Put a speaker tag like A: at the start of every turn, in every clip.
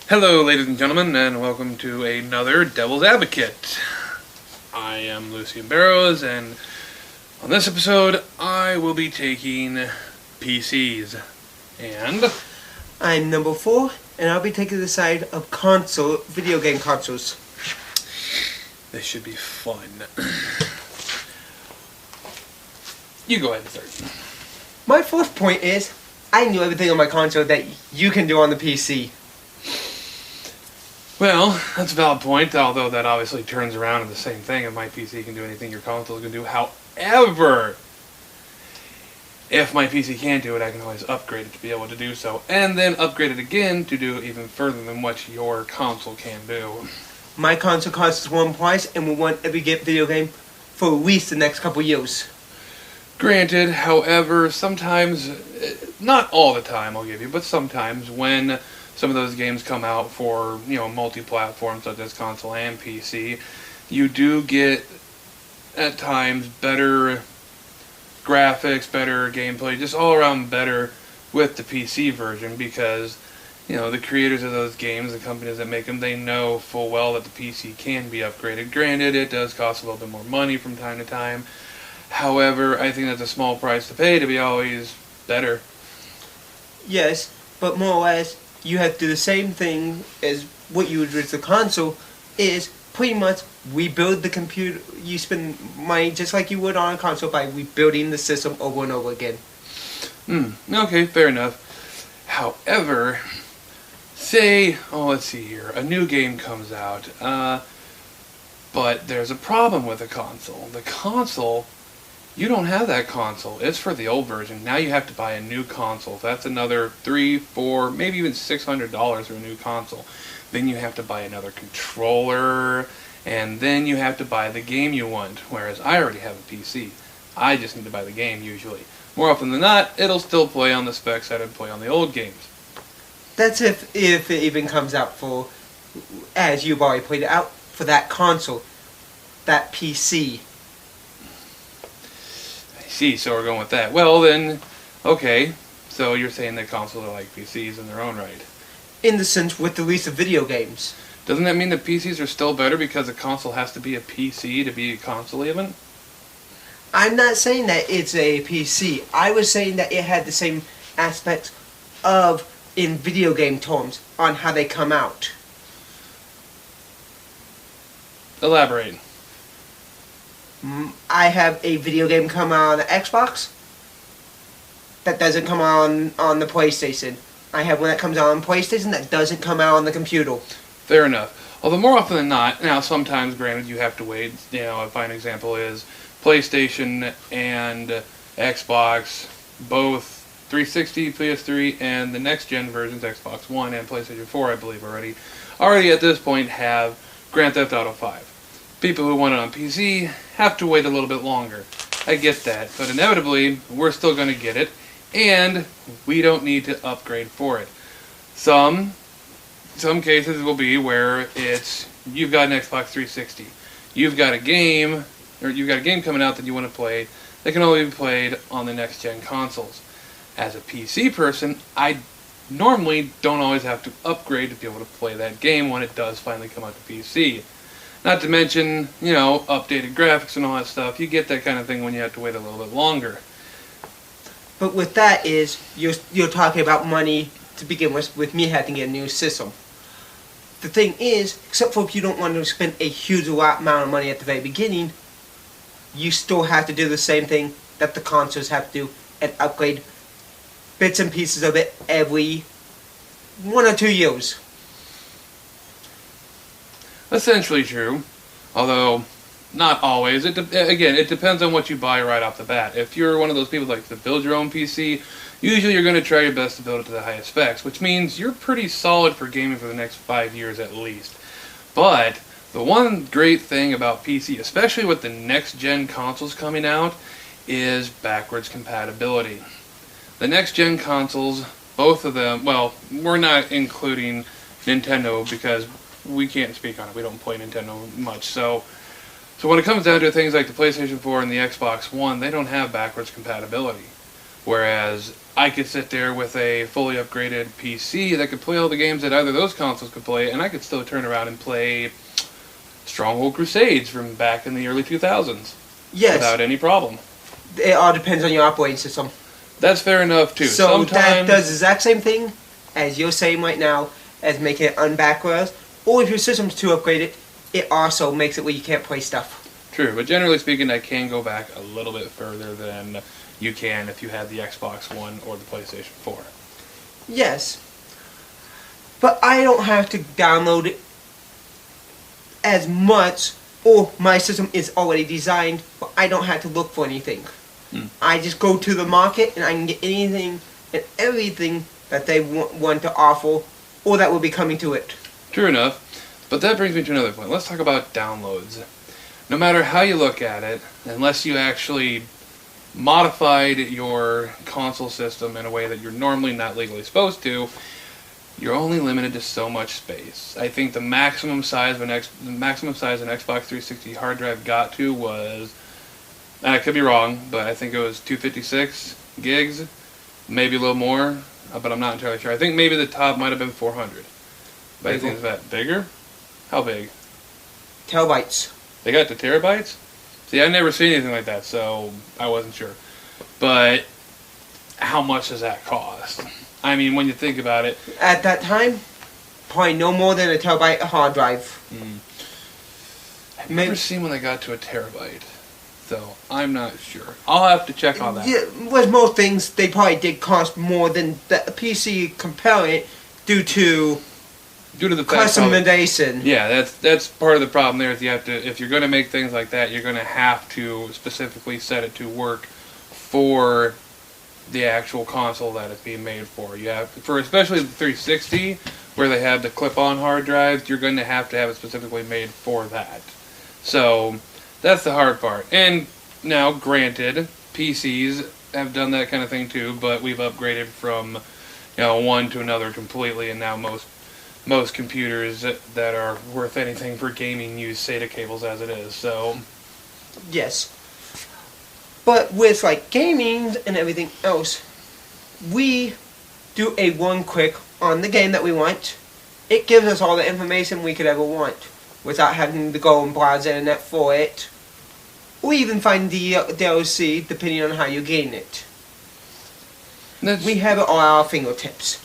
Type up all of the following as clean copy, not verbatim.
A: Hello, ladies and gentlemen, and welcome to another Devil's Advocate. I am Lucien Barrows, and on this episode, I will be taking PCs. And
B: I'm number 4, and I'll be taking the side of video game consoles.
A: this should be fun. You go ahead and start.
B: My first point is, I can do everything on my console that you can do on the PC.
A: Well, that's a valid point, although that obviously turns around to the same thing. If my PC can do anything your console can do. However, if my PC can't do it, I can always upgrade it to be able to do so, and then upgrade it again to do even further than what your console can do.
B: My console costs one price, and will want every video game for at least the next couple years.
A: Granted, however, sometimes, not all the time I'll give you, but sometimes when some of those games come out for, multi-platform such as console and PC, you do get, at times, better graphics, better gameplay, just all around better with the PC version because, the creators of those games, the companies that make them, they know full well that the PC can be upgraded. Granted, it does cost a little bit more money from time to time. However, I think that's a small price to pay to be always better.
B: Yes, but more or less, you have to do the same thing as what you would with the console, is pretty much rebuild the computer. You spend money just like you would on a console by rebuilding the system over and over again.
A: Okay, fair enough. However, say, let's see here, a new game comes out, but there's a problem with the console. The console, you don't have that console. It's for the old version. Now you have to buy a new console. That's another $300, $400, maybe even $600 for a new console. Then you have to buy another controller, and then you have to buy the game you want. Whereas I already have a PC. I just need to buy the game usually. More often than not, it'll still play on the specs that it'd play on the old games.
B: That's if it even comes out for, as you've already played it out, for that console, that PC.
A: See, so we're going with that. Well then, okay, so you're saying that consoles are like PCs in their own right.
B: In the sense with the release of video games.
A: Doesn't that mean that PCs are still better because a console has to be a PC to be a console even?
B: I'm not saying that it's a PC. I was saying that it had the same aspects of, in video game terms, on how they come out.
A: Elaborate.
B: I have a video game come out on the Xbox that doesn't come out on the PlayStation. I have one that comes out on PlayStation that doesn't come out on the computer.
A: Fair enough. Although more often than not, now sometimes granted you have to wait, a fine example is PlayStation and Xbox, both 360, PS3, and the next gen versions, Xbox One and PlayStation 4 I believe already at this point have Grand Theft Auto 5. People who want it on PC have to wait a little bit longer. I get that, but inevitably, we're still going to get it, and we don't need to upgrade for it. Some cases will be where you've got an Xbox 360, you've got a game coming out that you want to play that can only be played on the next gen consoles. As a PC person, I normally don't always have to upgrade to be able to play that game when it does finally come out to PC. Not to mention, updated graphics and all that stuff. You get that kind of thing when you have to wait a little bit longer.
B: But with that is, you're talking about money to begin with me having to get a new system. The thing is, except for if you don't want to spend a huge amount of money at the very beginning, you still have to do the same thing that the consoles have to do and upgrade bits and pieces of it every 1 or 2 years.
A: Essentially true, although not always. It depends on what you buy right off the bat. If you're one of those people that like to build your own PC, usually you're going to try your best to build it to the highest specs, which means you're pretty solid for gaming for the next 5 years at least. But the one great thing about PC, especially with the next-gen consoles coming out, is backwards compatibility. The next-gen consoles, both of them, well, we're not including Nintendo because we can't speak on it. We don't play Nintendo much. So when it comes down to things like the PlayStation 4 and the Xbox One, they don't have backwards compatibility. Whereas I could sit there with a fully upgraded PC that could play all the games that either of those consoles could play, and I could still turn around and play Stronghold Crusades from back in the early 2000s.
B: Yes.
A: Without any problem.
B: It all depends on your operating system.
A: That's fair enough, too.
B: So
A: Sometimes
B: that does the exact same thing as you're saying right now, as making it unbackwards. Or if your system's too upgraded, it also makes it where you can't play stuff.
A: True, but generally speaking, I can go back a little bit further than you can if you had the Xbox One or the PlayStation 4.
B: Yes. But I don't have to download it as much, or my system is already designed, but I don't have to look for anything. I just go to the market and I can get anything and everything that they want to offer, or that will be coming to it.
A: True enough, but that brings me to another point. Let's talk about downloads. No matter how you look at it, unless you actually modified your console system in a way that you're normally not legally supposed to, you're only limited to so much space. I think the maximum size an Xbox 360 hard drive got to was, and I could be wrong, but I think it was 256 gigs, maybe a little more, but I'm not entirely sure. I think maybe the top might have been 400. But I think it's that bigger? How big?
B: Terabytes.
A: They got to terabytes? See, I've never seen anything like that, so I wasn't sure. But how much does that cost? I mean, when you think about it...
B: At that time, probably no more than a terabyte hard drive.
A: I've never seen when they got to a terabyte, so I'm not sure. I'll have to check on that.
B: Yeah, with most things, they probably did cost more than the PC component due to
A: the fact
B: customization.
A: Yeah, that's part of the problem there. Is you have to, if you're going to make things like that, you're going to have to specifically set it to work for the actual console that it's being made for. You have, for especially the 360, where they have the clip-on hard drives, you're going to have it specifically made for that. So that's the hard part. And now, granted, PCs have done that kind of thing too, but we've upgraded from one to another completely, and now most computers that are worth anything for gaming use SATA cables as it is. So
B: yes. But with like gaming and everything else, we do a one click on the game that we want. It gives us all the information we could ever want without having to go and browse the internet for it, or even find the DLC depending on how you gain it. We have it all at our fingertips.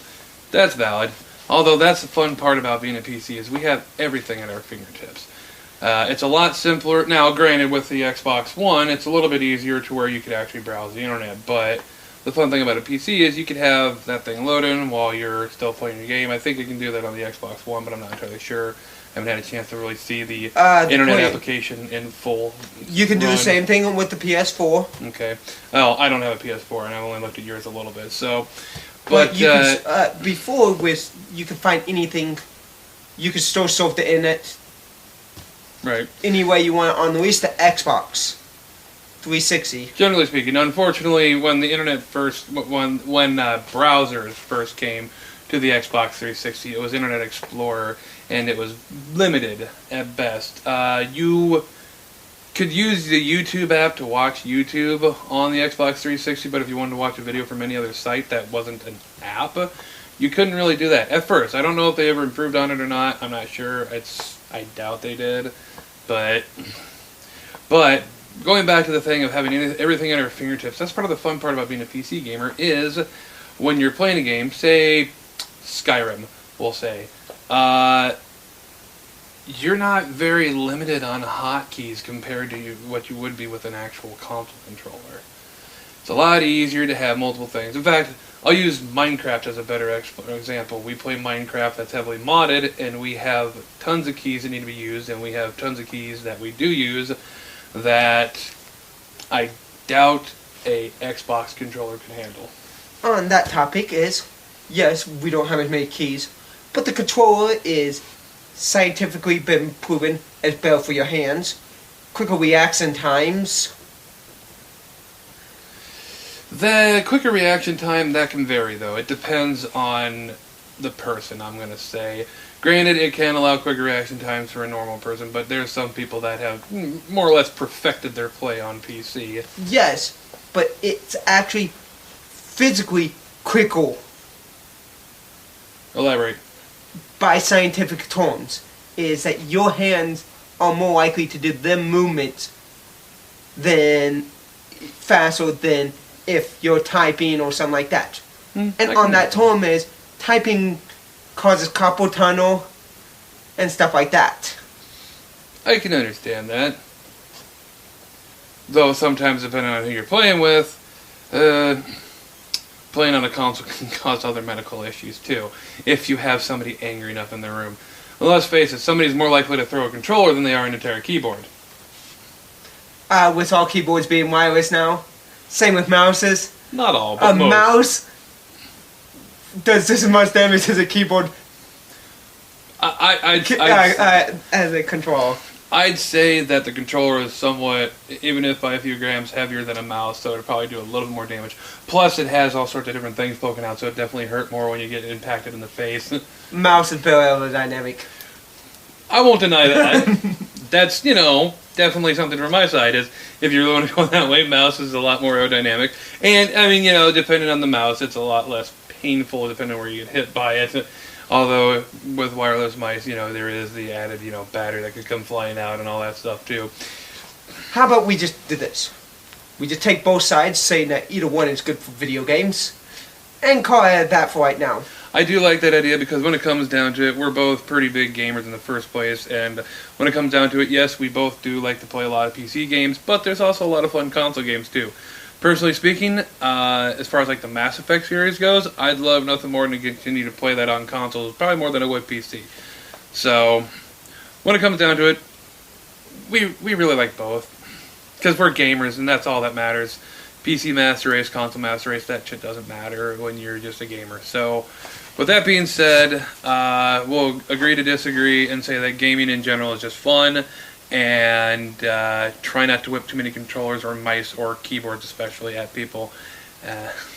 A: That's valid. Although that's the fun part about being a PC is we have everything at our fingertips. It's a lot simpler. Now, granted, with the Xbox One, it's a little bit easier to where you could actually browse the internet. But the fun thing about a PC is you could have that thing loading while you're still playing your game. I think you can do that on the Xbox One, but I'm not entirely sure. I haven't had a chance to really see the internet application in full.
B: You can do the same thing with the PS4.
A: Okay. Well, I don't have a PS4, and I've only looked at yours a little bit. So,
B: but you before you could find anything, you could still surf the internet.
A: Right.
B: Any way you want it on at least the Xbox 360.
A: Generally speaking, unfortunately, when the internet when browsers first came to the Xbox 360, it was Internet Explorer, and it was limited at best. You could use the YouTube app to watch YouTube on the Xbox 360, but if you wanted to watch a video from any other site that wasn't an app, you couldn't really do that at first. I don't know if they ever improved on it or not. I'm not sure. I doubt they did. But going back to the thing of having everything at our fingertips, that's part of the fun part about being a PC gamer is when you're playing a game, say Skyrim, we'll say, you're not very limited on hotkeys compared to what you would be with an actual console controller. It's a lot easier to have multiple things. In fact, I'll use Minecraft as a better example. We play Minecraft that's heavily modded, and we have tons of keys that need to be used, and we have tons of keys that we do use that I doubt a Xbox controller can handle.
B: On that topic is, yes, we don't have as many keys, but the controller is scientifically been proven as better for your hands, quicker reaction times.
A: The quicker reaction time, that can vary, though. It depends on the person, I'm going to say. Granted, it can allow quicker reaction times for a normal person, but there's some people that have more or less perfected their play on PC.
B: Yes, but it's actually physically quicker
A: Elaborate.
B: by scientific terms is that your hands are more likely to do them movements than faster than if you're typing or something like that. And on that term is typing causes carpal tunnel and stuff like that.
A: I can understand that. Though sometimes, depending on who you're playing with, playing on a console can cause other medical issues too, if you have somebody angry enough in the room. Well, let's face it, somebody's more likely to throw a controller than they are an entire keyboard.
B: With all keyboards being wireless now. Same with mouses.
A: Not all, but
B: A
A: most.
B: mouse does just as much damage as a keyboard as a controller.
A: I'd say that the controller is somewhat, even if by a few grams, heavier than a mouse, so it'd probably do a little bit more damage. Plus, it has all sorts of different things poking out, so it definitely hurt more when you get impacted in the face.
B: Mouse is very aerodynamic.
A: I won't deny that. That's, definitely something from my side, is if you're going to go that way, mouse is a lot more aerodynamic. And, I mean, depending on the mouse, it's a lot less painful depending on where you get hit by it. Although, with wireless mice, there is the added, battery that could come flying out and all that stuff, too.
B: How about we just do this? We just take both sides, saying that either one is good for video games, and call it that for right now.
A: I do like that idea because when it comes down to it, we're both pretty big gamers in the first place, and when it comes down to it, yes, we both do like to play a lot of PC games, but there's also a lot of fun console games, too. Personally speaking, as far as like the Mass Effect series goes, I'd love nothing more than to continue to play that on consoles, probably more than I would PC. So, when it comes down to it, we really like both. Because we're gamers, and that's all that matters. PC Master Race, console Master Race, that shit doesn't matter when you're just a gamer. So, with that being said, we'll agree to disagree and say that gaming in general is just fun. And try not to whip too many controllers or mice or keyboards especially at people.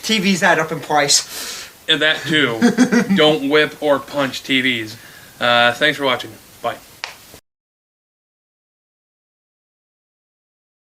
B: TVs add up in price.
A: And that too. Don't whip or punch TVs. Thanks for watching. Bye.